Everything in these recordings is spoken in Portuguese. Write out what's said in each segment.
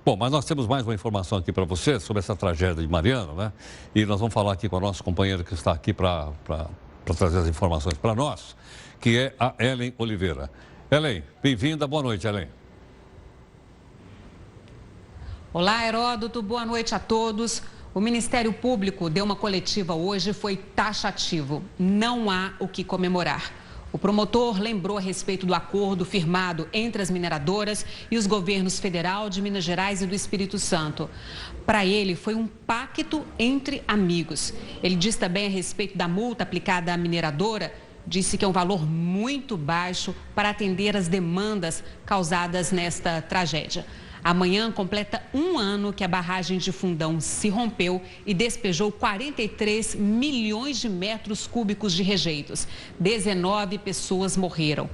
Bom, mas nós temos mais uma informação aqui para você sobre essa tragédia de Mariana, né? E nós vamos falar aqui com a nossa companheira que está aqui para trazer as informações para nós, que é a Ellen Oliveira. Ellen, bem-vinda, boa noite, Ellen. Olá, Heródoto, boa noite a todos. O Ministério Público deu uma coletiva hoje e foi taxativo. Não há o que comemorar. O promotor lembrou a respeito do acordo firmado entre as mineradoras e os governos federal de Minas Gerais e do Espírito Santo. Para ele, foi um pacto entre amigos. Ele disse também a respeito da multa aplicada à mineradora, disse que é um valor muito baixo para atender às demandas causadas nesta tragédia. Amanhã completa um ano que a barragem de Fundão se rompeu e despejou 43 milhões de metros cúbicos de rejeitos. 19 pessoas morreram.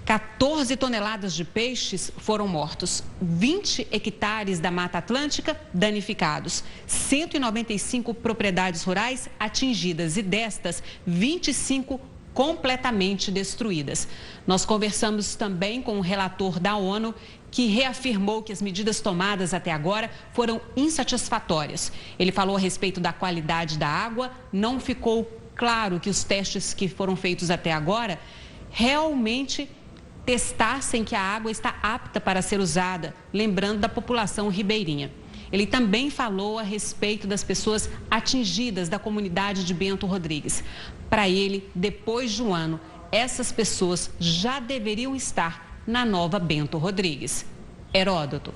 14 toneladas de peixes foram mortos. 20 hectares da Mata Atlântica danificados. 195 propriedades rurais atingidas e destas, 25 completamente destruídas. Nós conversamos também com o relator da ONU, que reafirmou que as medidas tomadas até agora foram insatisfatórias. Ele falou a respeito da qualidade da água, não ficou claro que os testes que foram feitos até agora realmente testassem que a água está apta para ser usada, lembrando da população ribeirinha. Ele também falou a respeito das pessoas atingidas da comunidade de Bento Rodrigues. Para ele, depois de um ano, essas pessoas já deveriam estar na nova Bento Rodrigues. Heródoto.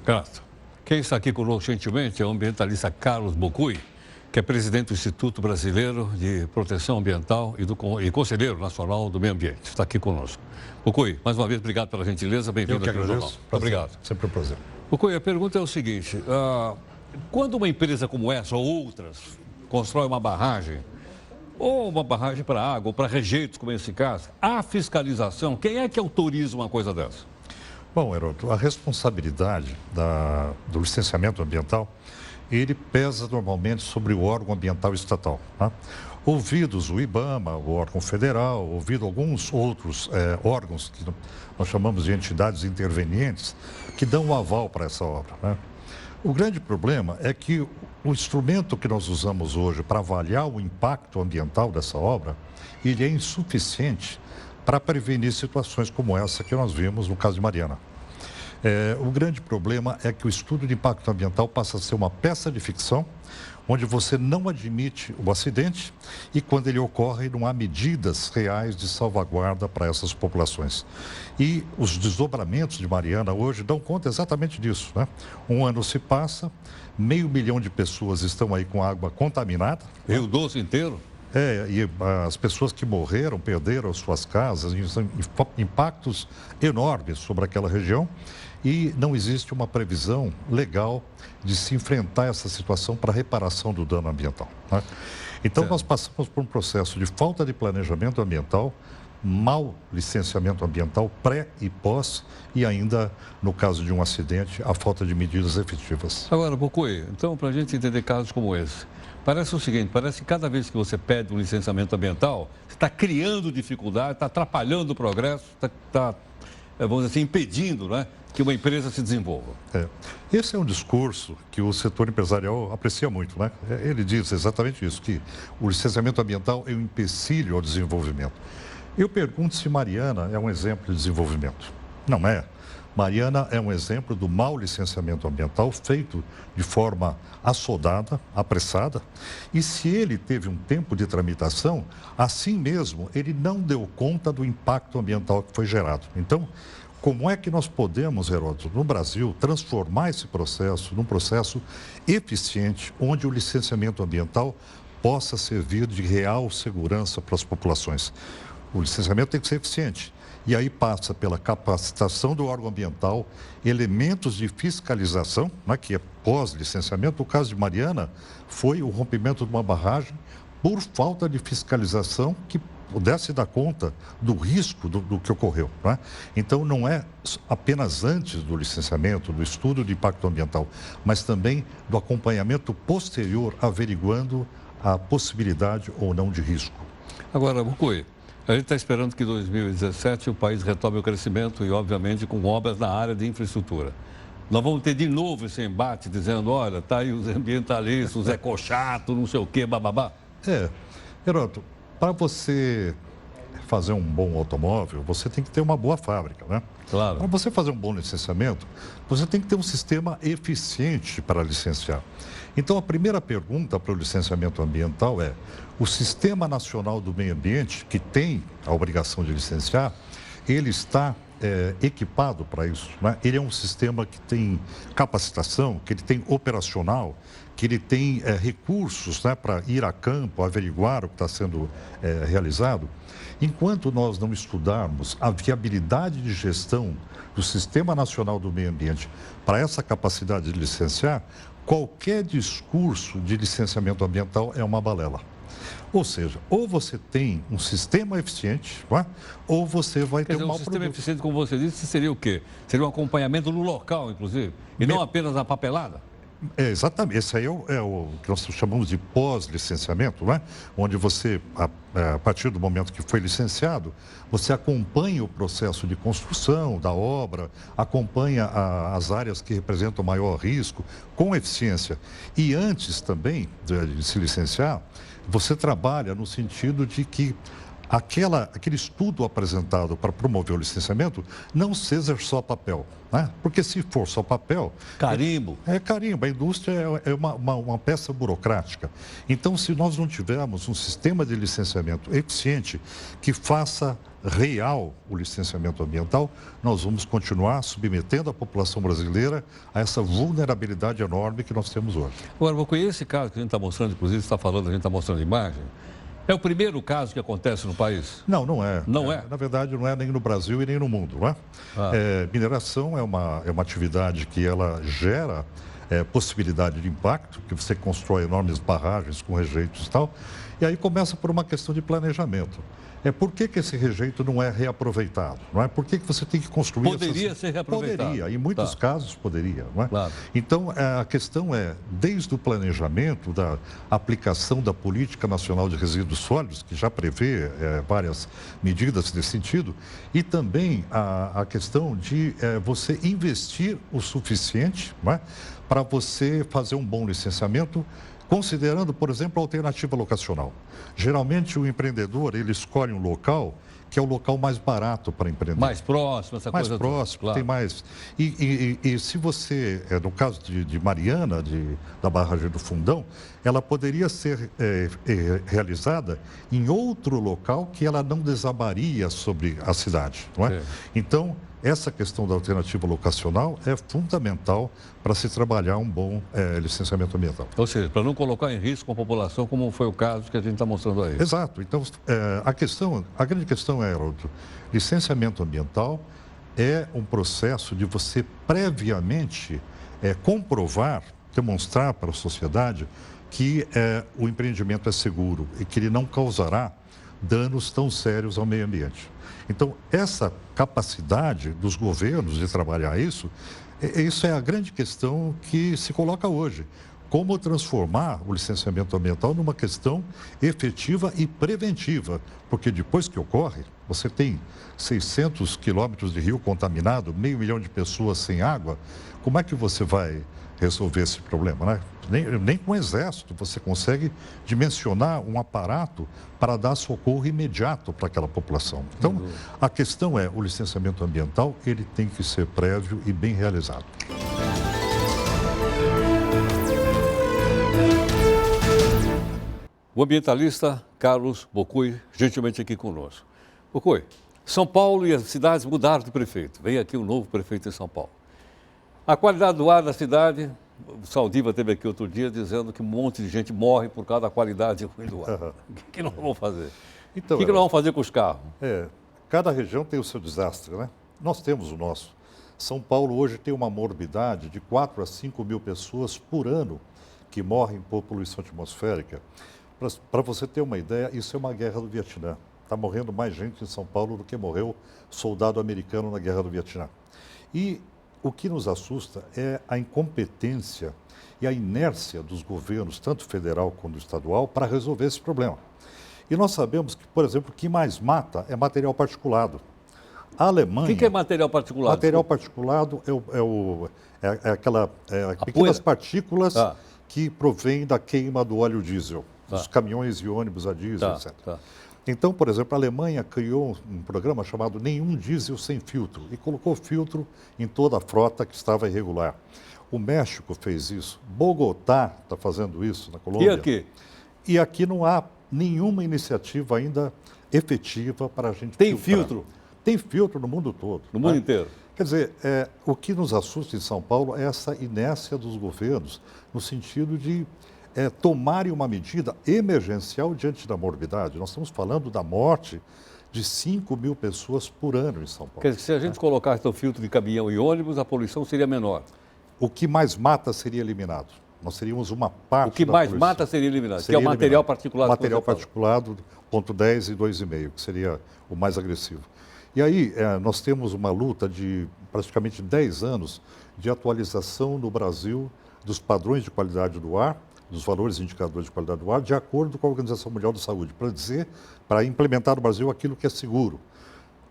Grato. Quem está aqui conosco gentilmente é o ambientalista Carlos Bocui, que é presidente do Instituto Brasileiro de Proteção Ambiental e conselheiro nacional do meio ambiente. Está aqui conosco. Bocui, mais uma vez, obrigado pela gentileza. Bem-vindo aqui ao jornal. Muito obrigado. Sempre um prazer. Bocui, a pergunta é o seguinte. Quando uma empresa como essa ou outras constrói uma barragem, ou uma barragem para água, ou para rejeitos, como esse caso, há fiscalização? Quem é que autoriza uma coisa dessa? Bom, Heródoto, a responsabilidade do licenciamento ambiental, ele pesa normalmente sobre o órgão ambiental estatal. Tá? Ouvidos o IBAMA, o órgão federal, ouvido alguns outros órgãos que nós chamamos de entidades intervenientes, que dão o aval para essa obra. Né? O grande problema é que o instrumento que nós usamos hoje para avaliar o impacto ambiental dessa obra, ele é insuficiente para prevenir situações como essa que nós vimos no caso de Mariana. O grande problema é que o estudo de impacto ambiental passa a ser uma peça de ficção, onde você não admite o acidente e quando ele ocorre não há medidas reais de salvaguarda para essas populações. E os desdobramentos de Mariana hoje dão conta exatamente disso, né? Um ano se passa, 500 mil de pessoas estão aí com água contaminada. Rio Doce inteiro? E as pessoas que morreram, perderam suas casas, impactos enormes sobre aquela região e não existe uma previsão legal de se enfrentar essa situação para reparação do dano ambiental. Né? Então, nós passamos por um processo de falta de planejamento ambiental, mau licenciamento ambiental pré e pós e ainda, no caso de um acidente, a falta de medidas efetivas. Agora, Bocui, então, para a gente entender casos como esse, parece o seguinte, parece que cada vez que você pede um licenciamento ambiental, você está criando dificuldade, está atrapalhando o progresso, está, vamos dizer assim, impedindo, né, que uma empresa se desenvolva. Esse é um discurso que o setor empresarial aprecia muito, né? Ele diz exatamente isso, que o licenciamento ambiental é um empecilho ao desenvolvimento. Eu pergunto se Mariana é um exemplo de desenvolvimento. Não é. Mariana é um exemplo do mau licenciamento ambiental feito de forma assodada, apressada. E se ele teve um tempo de tramitação, assim mesmo, ele não deu conta do impacto ambiental que foi gerado. Então, como é que nós podemos, Heródoto, no Brasil, transformar esse processo num processo eficiente, onde o licenciamento ambiental possa servir de real segurança para as populações? O licenciamento tem que ser eficiente. E aí passa pela capacitação do órgão ambiental, elementos de fiscalização, né, que é pós-licenciamento. No caso de Mariana, foi o rompimento de uma barragem por falta de fiscalização que pudesse dar conta do risco do que ocorreu. Né? Então, não é apenas antes do licenciamento, do estudo de impacto ambiental, mas também do acompanhamento posterior, averiguando a possibilidade ou não de risco. Agora, Bocui, a gente está esperando que em 2017 o país retome o crescimento e, obviamente, com obras na área de infraestrutura. Nós vamos ter de novo esse embate dizendo, olha, tá aí os ambientalistas, os ecochatos, não sei o quê, bababá. Heródoto, para você fazer um bom automóvel, você tem que ter uma boa fábrica, né? Claro. Para você fazer um bom licenciamento, você tem que ter um sistema eficiente para licenciar. Então, a primeira pergunta para o licenciamento ambiental é: o Sistema Nacional do Meio Ambiente, que tem a obrigação de licenciar, ele está equipado para isso, né? Ele é um sistema que tem capacitação, que ele tem operacional, que ele tem recursos, né, para ir a campo, averiguar o que está sendo realizado. Enquanto nós não estudarmos a viabilidade de gestão do Sistema Nacional do Meio Ambiente para essa capacidade de licenciar, qualquer discurso de licenciamento ambiental é uma balela. Ou seja, ou você tem um sistema eficiente, não é? Ou você vai ter um mau sistema produto. eficiente, como você disse, seria o quê? Seria um acompanhamento no local, inclusive, e não apenas na papelada? Exatamente. Esse aí é o que nós chamamos de pós-licenciamento, não é? Onde você, a partir do momento que foi licenciado, você acompanha o processo de construção da obra, acompanha as áreas que representam maior risco com eficiência. E antes também de se licenciar, você trabalha no sentido de que aquele estudo apresentado para promover o licenciamento não seja só papel, né? Porque se for só papel... Carimbo. É carimbo. A indústria é uma peça burocrática. Então, se nós não tivermos um sistema de licenciamento eficiente que faça real o licenciamento ambiental, nós vamos continuar submetendo a população brasileira a essa vulnerabilidade enorme que nós temos hoje. Agora, vou conhecer esse caso que a gente está mostrando, inclusive, você está falando, a gente está mostrando a imagem. É o primeiro caso que acontece no país? Não, não é. Não é? Na verdade, não é nem no Brasil e nem no mundo, não é? Mineração é uma atividade que ela gera possibilidade de impacto, que você constrói enormes barragens com rejeitos e tal, e aí começa por uma questão de planejamento. Por que esse rejeito não é reaproveitado? Não é? Por que você tem que construir... Poderia ser reaproveitado. Poderia, em muitos casos poderia. Não é? Claro. Então, a questão é, desde o planejamento, da aplicação da Política Nacional de Resíduos Sólidos, que já prevê várias medidas nesse sentido, e também a questão de você investir o suficiente, não é, para você fazer um bom licenciamento, considerando, por exemplo, a alternativa locacional. Geralmente, o empreendedor, ele escolhe um local que é o local mais barato para empreender. Mais próximo, essa coisa. Mais próximo, claro. Tem mais... E se você, no caso de Mariana, da barragem do Fundão, ela poderia ser realizada em outro local que ela não desabaria sobre a cidade, não é? Então, essa questão da alternativa locacional é fundamental para se trabalhar um bom licenciamento ambiental. Ou seja, para não colocar em risco a população, como foi o caso que a gente está mostrando aí. Exato. Então, a grande questão é, Heródoto, licenciamento ambiental é um processo de você previamente comprovar, demonstrar para a sociedade que o empreendimento é seguro e que ele não causará danos tão sérios ao meio ambiente. Então, essa capacidade dos governos de trabalhar isso é a grande questão que se coloca hoje. Como transformar o licenciamento ambiental numa questão efetiva e preventiva, porque depois que ocorre, você tem 600 quilômetros de rio contaminado, 500 mil de pessoas sem água, como é que você vai resolver esse problema, né? Nem com o exército você consegue dimensionar um aparato para dar socorro imediato para aquela população. Então, a questão é, o licenciamento ambiental, ele tem que ser prévio e bem realizado. O ambientalista Carlos Bocui, gentilmente aqui conosco. Bocui, São Paulo e as cidades mudaram de prefeito. Vem aqui o novo prefeito de São Paulo. A qualidade do ar da cidade, o Saldiva esteve aqui outro dia dizendo que um monte de gente morre por causa da qualidade ruim do ar. O que nós vamos fazer? Então, o que nós vamos fazer com os carros? Cada região tem o seu desastre, né? Nós temos o nosso. São Paulo hoje tem uma morbidade de 4 a 5 mil pessoas por ano que morrem por poluição atmosférica. Para você ter uma ideia, isso é uma guerra do Vietnã. Está morrendo mais gente em São Paulo do que morreu soldado americano na guerra do Vietnã. E o que nos assusta é a incompetência e a inércia dos governos, tanto federal quanto estadual, para resolver esse problema. E nós sabemos que, por exemplo, o que mais mata é material particulado. A Alemanha... O que é material particulado? Material particulado pequenas partículas que provêm da queima do óleo diesel, dos caminhões e ônibus a diesel, etc. Então, por exemplo, a Alemanha criou um programa chamado Nenhum Diesel Sem Filtro e colocou filtro em toda a frota que estava irregular. O México fez isso, Bogotá está fazendo isso na Colômbia. E aqui? E aqui não há nenhuma iniciativa ainda efetiva para a gente Tem filtrar. filtro? Tem filtro no mundo todo. No mundo inteiro? Quer dizer, o que nos assusta em São Paulo é essa inércia dos governos, no sentido de tomarem uma medida emergencial diante da morbidade. Nós estamos falando da morte de 5 mil pessoas por ano em São Paulo. Quer dizer, se a gente colocasse o filtro de caminhão e ônibus, a poluição seria menor. O que mais mata seria eliminado. Nós seríamos uma parte O que da mais poluição. mata seria eliminado, Seria que é o material particulado. Material particulado, ponto 10 e 2,5, que seria o mais agressivo. E aí, nós temos uma luta de praticamente 10 anos de atualização no Brasil dos padrões de qualidade do ar, dos valores indicadores de qualidade do ar, de acordo com a Organização Mundial da Saúde, para implementar no Brasil aquilo que é seguro.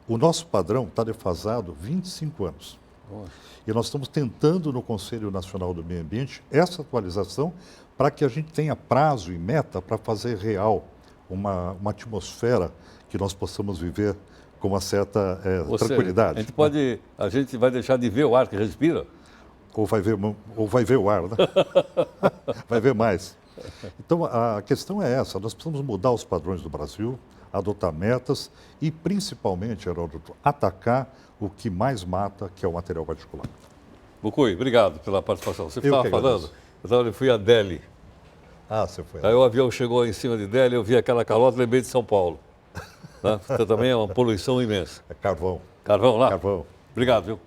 O nosso padrão está defasado 25 anos. Nossa. E nós estamos tentando no Conselho Nacional do Meio Ambiente essa atualização para que a gente tenha prazo e meta para fazer real uma atmosfera que nós possamos viver com uma certa tranquilidade. Seja, a gente vai deixar de ver o ar que respira? Ou vai ver o ar, né? Vai ver mais. Então, a questão é essa, nós precisamos mudar os padrões do Brasil, adotar metas e, principalmente, Heródoto, atacar o que mais mata, que é o material particulado. Bucuy, obrigado pela participação. Você estava falando, eu fui a Delhi. Ah, você foi. Aí o avião chegou em cima de Delhi, eu vi aquela calota, lembrei de São Paulo. Né? Então, também é uma poluição imensa. É carvão. Carvão lá? Carvão. Obrigado, viu?